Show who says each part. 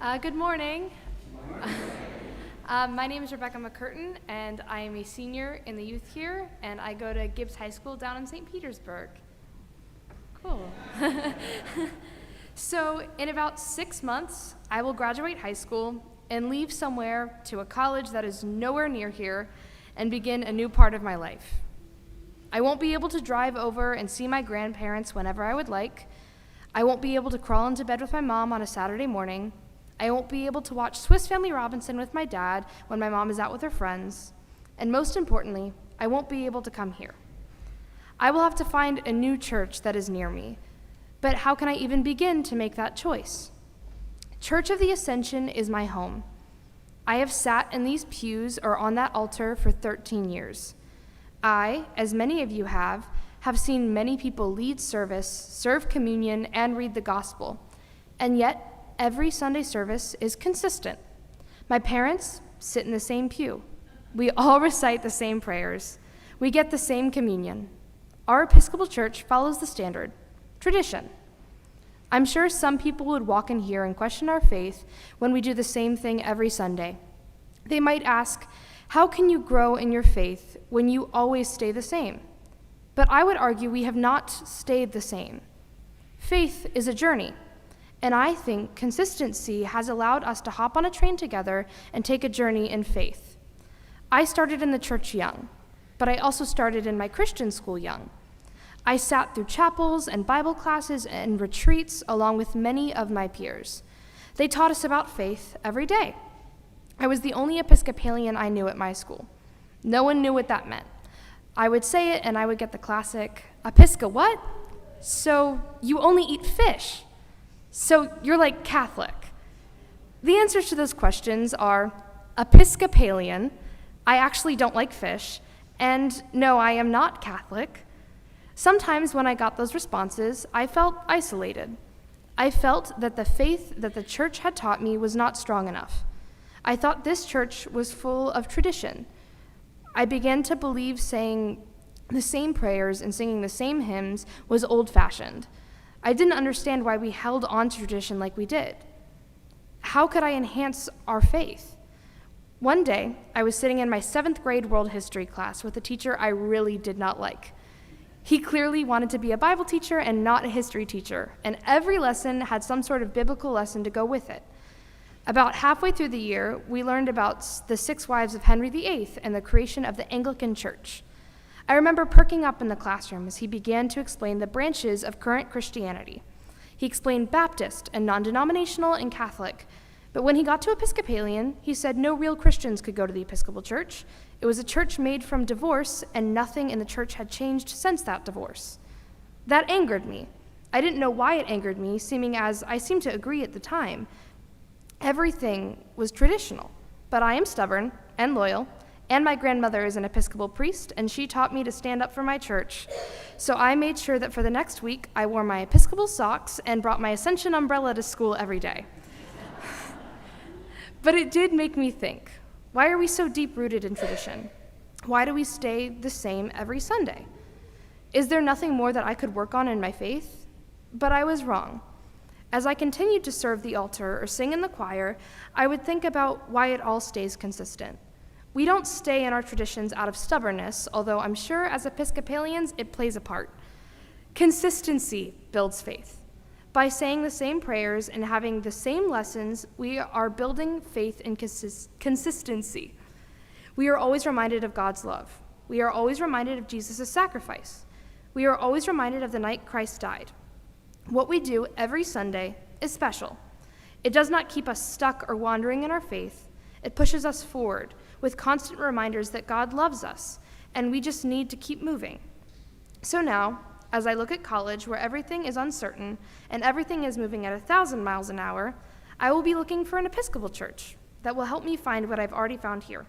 Speaker 1: Good morning. My name is Rebecca McCurtain, and I am a senior in the youth here, and I go to Gibbs High School down in St. Petersburg. Cool. So in about 6 months, I will graduate high school and leave somewhere to a college that is nowhere near here and begin a new part of my life. I won't be able to drive over and see my grandparents whenever I would like. I won't be able to crawl into bed with my mom on a Saturday morning. I won't be able to watch Swiss Family Robinson with my dad when my mom is out with her friends. And most importantly, I won't be able to come here. I will have to find a new church that is near me. But how can I even begin to make that choice? Church of the Ascension is my home. I have sat in these pews or on that altar for 13 years. I, as many of you have seen many people lead service, serve communion, and read the gospel. And yet, every Sunday service is consistent. My parents sit in the same pew. We all recite the same prayers. We get the same communion. Our Episcopal Church follows the standard, tradition. I'm sure some people would walk in here and question our faith when we do the same thing every Sunday. They might ask, how can you grow in your faith when you always stay the same? But I would argue we have not stayed the same. Faith is a journey. And I think consistency has allowed us to hop on a train together and take a journey in faith. I started in the church young, but I also started in my Christian school young. I sat through chapels and Bible classes and retreats along with many of my peers. They taught us about faith every day. I was the only Episcopalian I knew at my school. No one knew what that meant. I would say it and I would get the classic, Episca what? So you only eat fish. So you're like Catholic. The answers to those questions are Episcopalian, I actually don't like fish, and no, I am not Catholic. Sometimes when I got those responses, I felt isolated. I felt that the faith that the church had taught me was not strong enough. I thought this church was full of tradition. I began to believe saying the same prayers and singing the same hymns was old-fashioned. I didn't understand why we held on to tradition like we did. How could I enhance our faith? One day, I was sitting in my 7th grade world history class with a teacher I really did not like. He clearly wanted to be a Bible teacher and not a history teacher, and every lesson had some sort of biblical lesson to go with it. About halfway through the year, we learned about the 6 wives of Henry VIII and the creation of the Anglican Church. I remember perking up in the classroom as he began to explain the branches of current Christianity. He explained Baptist and non-denominational and Catholic, but when he got to Episcopalian, he said no real Christians could go to the Episcopal Church. It was a church made from divorce, and nothing in the church had changed since that divorce. That angered me. I didn't know why it angered me, seeming as I seemed to agree at the time. Everything was traditional, but I am stubborn and loyal, and my grandmother is an Episcopal priest, and she taught me to stand up for my church. So I made sure that for the next week, I wore my Episcopal socks and brought my Ascension umbrella to school every day. But it did make me think, why are we so deep-rooted in tradition? Why do we stay the same every Sunday? Is there nothing more that I could work on in my faith? But I was wrong. As I continued to serve the altar or sing in the choir, I would think about why it all stays consistent. We don't stay in our traditions out of stubbornness, although I'm sure as Episcopalians it plays a part. Consistency builds faith. By saying the same prayers and having the same lessons, we are building faith in consistency. We are always reminded of God's love. We are always reminded of Jesus' sacrifice. We are always reminded of the night Christ died. What we do every Sunday is special. It does not keep us stuck or wandering in our faith. It pushes us forward with constant reminders that God loves us, and we just need to keep moving. So now, as I look at college where everything is uncertain and everything is moving at 1,000 miles an hour, I will be looking for an Episcopal church that will help me find what I've already found here.